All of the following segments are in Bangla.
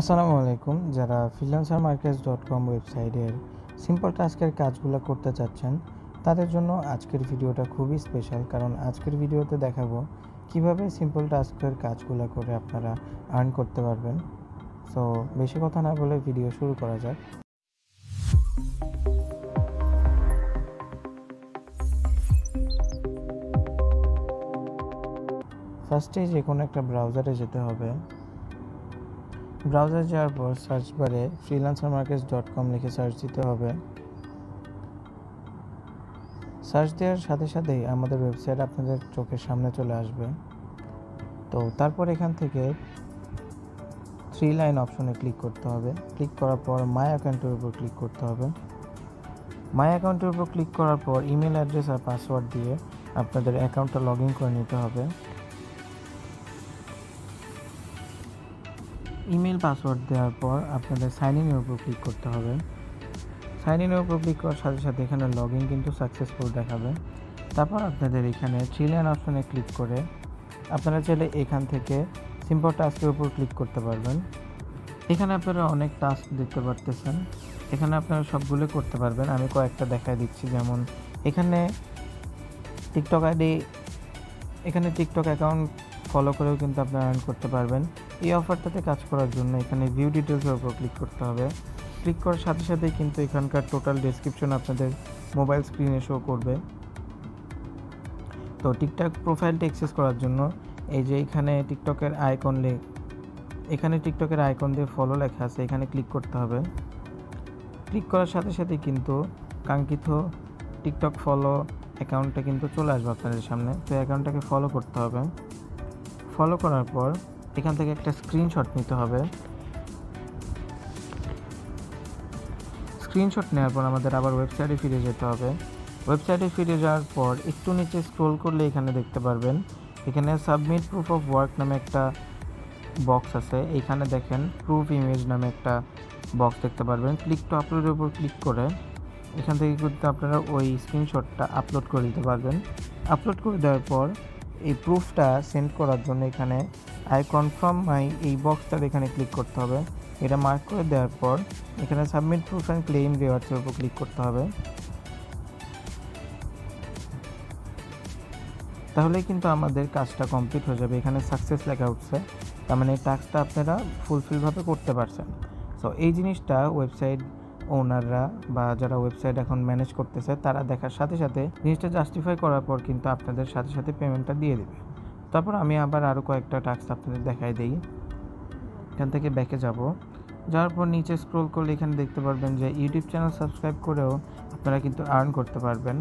আসসালামু আলাইকুম। যারা freelancermarkets.com ওয়েবসাইটের সিম্পল টাস্কের কাজগুলো করতে চাচ্ছেন, তাদের জন্য আজকের ভিডিওটা খুবই স্পেশাল। কারণ আজকের ভিডিওতে দেখাবো কিভাবে সিম্পল টাস্কের কাজগুলো করে আপনারা আর্ন করতে পারবেন। সো বেশি কথা না বলে ভিডিও শুরু করা যাক। ফার্স্টে যে কোনো একটা ব্রাউজারে যেতে হবে। ব্রাউজার যাওয়ার পর সার্চ বারে freelancermarkets.com লিখে সার্চ দিতে হবে। সার্চ দেওয়ার সাথে সাথেই আমাদের ওয়েবসাইট আপনাদের চোখের সামনে চলে আসবে। তো তারপর এখান থেকে 3 লাইন অপশনে ক্লিক করতে হবে। ক্লিক করার পর মাই অ্যাকাউন্টের উপর ক্লিক করতে হবে। মাই অ্যাকাউন্টের উপর ক্লিক করার পর ইমেল অ্যাড্রেস আর পাসওয়ার্ড দিয়ে আপনাদের অ্যাকাউন্টটা লগ ইন করে নিতে হবে। ইমেল পাসওয়ার্ড দেওয়ার পর আপনাদের সাইন ইনের উপর ক্লিক করতে হবে। সাইন ইনের উপর ক্লিক করার সাথে সাথে এখানে লগ ইন কিন্তু সাকসেসফুল দেখাবে। তারপর আপনাদের এখানে 3 লাইন অপশনে ক্লিক করে আপনারা চাইলে এখান থেকে সিম্পল টাস্কের উপর ক্লিক করতে পারবেন। এখানে আপনারা অনেক টাস্ক দেখতে পারতেছেন। এখানে আপনারা সবগুলো করতে পারবেন। আমি কয়েকটা দেখাই দিচ্ছি। যেমন এখানে টিকটক আইডি, এখানে টিকটক অ্যাকাউন্ট ফলো করেও কিন্তু আপনারা আর্ন করতে পারবেন। এই অফারটাতে কাজ করার জন্য এখানে ভিউ ডিটেলসের উপর ক্লিক করতে হবে। ক্লিক করার সাথে সাথেই কিন্তু এখানকার টোটাল ডেসক্রিপশন আপনাদের মোবাইল স্ক্রিনে শো করবে। তো টিকটক প্রোফাইলটা অ্যাক্সেস করার জন্য এই যে এখানে টিকটকের আইকন দিয়ে ফলো লেখা আছে, এখানে ক্লিক করতে হবে। ক্লিক করার সাথে সাথে কিন্তু কাঙ্ক্ষিত টিকটক ফলো অ্যাকাউন্টটা কিন্তু চলে আসবে আপনাদের সামনে। তো অ্যাকাউন্টটাকে ফলো করতে হবে। ফলো করার পর এখান থেকে একটা স্ক্রিনশট নিতে হবে। স্ক্রিনশট নেওয়ার পর আমাদের আবার ওয়েবসাইটে ফিরে যেতে হবে। ওয়েবসাইটে ফিরে যাওয়ার পর একটু নিচে স্ক্রল করলে এখানে দেখতে পারবেন এখানে সাবমিট প্রুফ অফ ওয়ার্ক নামে একটা বক্স আছে। এখানে দেখেন প্রুফ ইমেজ নামে একটা বক্স দেখতে পারবেন। ক্লিক টু আপলোডের উপর ক্লিক করে এখান থেকে কিন্তু আপনারা ওই স্ক্রিনশটটা আপলোড করে দিতে পারবেন। আপলোড করে দেওয়ার পর এই প্রুফটা সেন্ড করার জন্য এখানে আই কনফার্ম মাই এই বক্সটার এখানে ক্লিক করতে হবে। এটা মার্ক করে দেওয়ার পর এখানে সাবমিট প্রুফ অ্যান্ড ক্লেম রিওয়ার্ডসের উপর ক্লিক করতে হবে। তাহলেই কিন্তু আমাদের কাজটা কমপ্লিট হয়ে যাবে। এখানে সাকসেস লেখা উঠছে, তার মানে এই টাস্কটা আপনারা ফুলফিলভাবে করতে পারছেন। সো এই জিনিসটা ওয়েবসাইট ওনাররা বা যারা ওয়েবসাইট এখন ম্যানেজ করতেছে তারা দেখার সাথে সাথে জিনিসটা জাস্টিফাই করার পর কিন্তু আপনাদের সাথে সাথে পেমেন্টটা দিয়ে দেবে। তারপর আমি আবার আরও কয়েকটা টাস্ক আপনাদের দেখাই দিই। এখান থেকে ব্যাকে যাওয়ার পর নিচে স্ক্রল করলে এখানে দেখতে পারবেন যে ইউটিউব চ্যানেল সাবস্ক্রাইব করেও আপনারা কিন্তু আর্ন করতে পারবেন।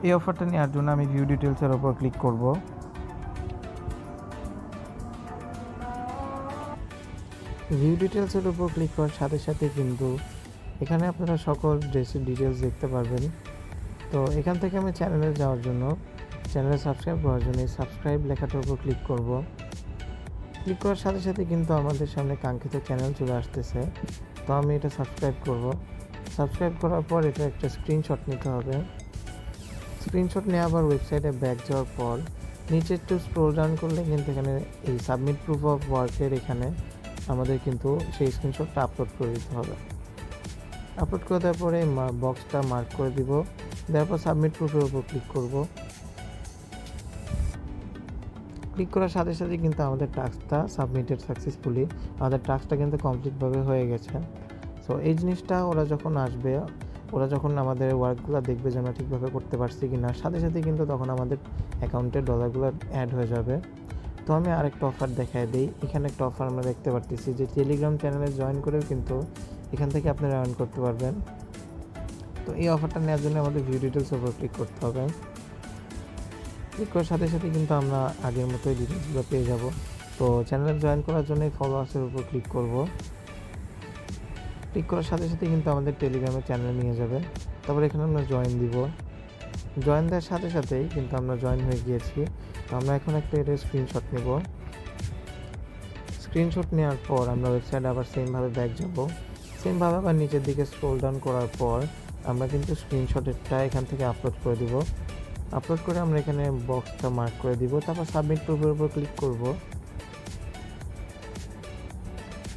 এই অফারটা নেওয়ার জন্য আমি ভিউ ডিটেলসের ওপর ক্লিক করব। ভিউ ডিটেলসের উপর ক্লিক করার সাথে সাথে কিন্তু এখানে আপনারা সকল ড্রেসের ডিটেলস দেখতে পারবেন। তো এখান থেকে আমি চ্যানেলে যাওয়ার জন্য, চ্যানেলে সাবস্ক্রাইব করার জন্য এই সাবস্ক্রাইব লেখাটার উপর ক্লিক করব। ক্লিক করার সাথে সাথে কিন্তু আমাদের সামনে কাঙ্ক্ষিত চ্যানেল চলে আসতেছে। তো আমি এটা সাবস্ক্রাইব করব। সাবস্ক্রাইব করার পর এটা একটা স্ক্রিনশট নিতে হবে। স্ক্রিনশট নিয়ে আবার ওয়েবসাইটে ব্যাক যাওয়ার পর নিচে একটু স্ক্রল ডাউন করলে কিন্তু এখানে এই সাবমিট প্রুফ অফ ওয়ার্কের এখানে আমাদের কিন্তু সেই স্ক্রিনশটটা আপলোড করে দিতে হবে। আপলোড করে দেওয়ার পরে বক্সটা মার্ক করে দিব। দেওয়ার পর সাবমিট প্রুফের উপর ক্লিক করব। ক্লিক করার সাথে সাথে কিন্তু আমাদের টাস্কটা সাবমিটেড সাকসেসফুলি, আমাদের টাস্কটা কিন্তু কমপ্লিটভাবে হয়ে গেছে। সো এই জিনিসটা ওরা যখন আসবে, ওরা যখন আমাদের ওয়ার্কগুলো দেখবে যে আমরা ঠিকভাবে করতে পারছি কি না, সাথে সাথে কিন্তু তখন আমাদের অ্যাকাউন্টে ডলারগুলো অ্যাড হয়ে যাবে। তো আমি আরেকটা অফার দেখাই দিই। এখানে একটা অফার আমরা দেখতে পারতেছি যে টেলিগ্রাম চ্যানেলে জয়েন করেও কিন্তু এখান থেকে আপনারা আর্ন করতে পারবেন। তো এই অফারটা নেওয়ার জন্য আমাদের ভিউ ডিটেলসের উপর ক্লিক করতে হবে। ক্লিক করার সাথে সাথে কিন্তু আমরা আগের মতোই ডিটেলসগুলো পেয়ে যাব। তো চ্যানেলে জয়েন করার জন্য ফলোয়ার্সের উপর ক্লিক করব। ক্লিক করার সাথে সাথে কিন্তু আমাদের টেলিগ্রামের চ্যানেলে নিয়ে যাবে। তারপর এখানে আমরা জয়েন দিব। জয়েন দেওয়ার সাথে সাথেই কিন্তু আমরা জয়েন হয়ে গিয়েছি। তো আমরা এখন একটা এর স্ক্রিনশট নেব। স্ক্রিনশট নেওয়ার পর আমরা ওয়েবসাইটে আবার সেমভাবে ব্যাক যাব। সেমভাবে আবার নিচের দিকে স্ক্রল ডাউন করার পর আমরা কিন্তু স্ক্রিনশটেরটা এখান থেকে আপলোড করে দিব। আপলোড করে আমরা এখানে বক্সটা মার্ক করে দিব। তারপর সাবমিট প্রুফের উপর ক্লিক করব।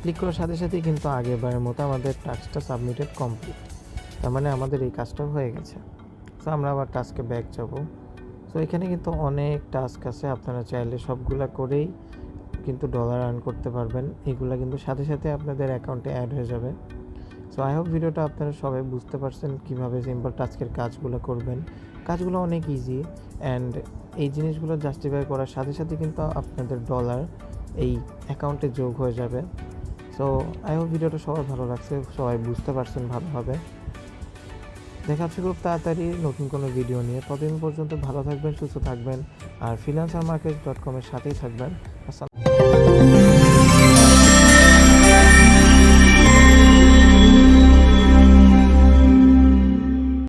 ক্লিক করার সাথে সাথেই কিন্তু আগেরবারের মতো আমাদের টাস্কটা সাবমিটেড কমপ্লিট। তার মানে আমাদের এই কাজটা হয়ে গেছে। সো আমরা আবার টাস্কে ব্যাক যাব। সো এখানে কিন্তু অনেক টাস্ক আছে, আপনারা চাইলে সবগুলা করেই কিন্তু ডলার আর্ন করতে পারবেন। এগুলা কিন্তু সাথে সাথে আপনাদের অ্যাকাউন্টে অ্যাড হয়ে যাবে। সো আই হোপ ভিডিওটা আপনারা সবাই বুঝতে পারছেন কীভাবে সিম্পল টাস্কের কাজগুলো করবেন। কাজগুলো অনেক ইজি অ্যান্ড এই জিনিসগুলো জাস্টিফাই করার সাথে সাথে কিন্তু আপনাদের ডলার এই অ্যাকাউন্টে যোগ হয়ে যাবে। সো আই হোপ ভিডিওটা সবার ভালো লাগছে, সবাই বুঝতে পারছেন ভালোভাবে। দেখা হচ্ছে খুব তাড়াতাড়ি নতুন কোনো ভিডিও নিয়ে। ততদিন পর্যন্ত ভালো থাকবেন, সুস্থ থাকবেন আর freelancermarket.com এর সাথেই থাকবেন। আসসালাম।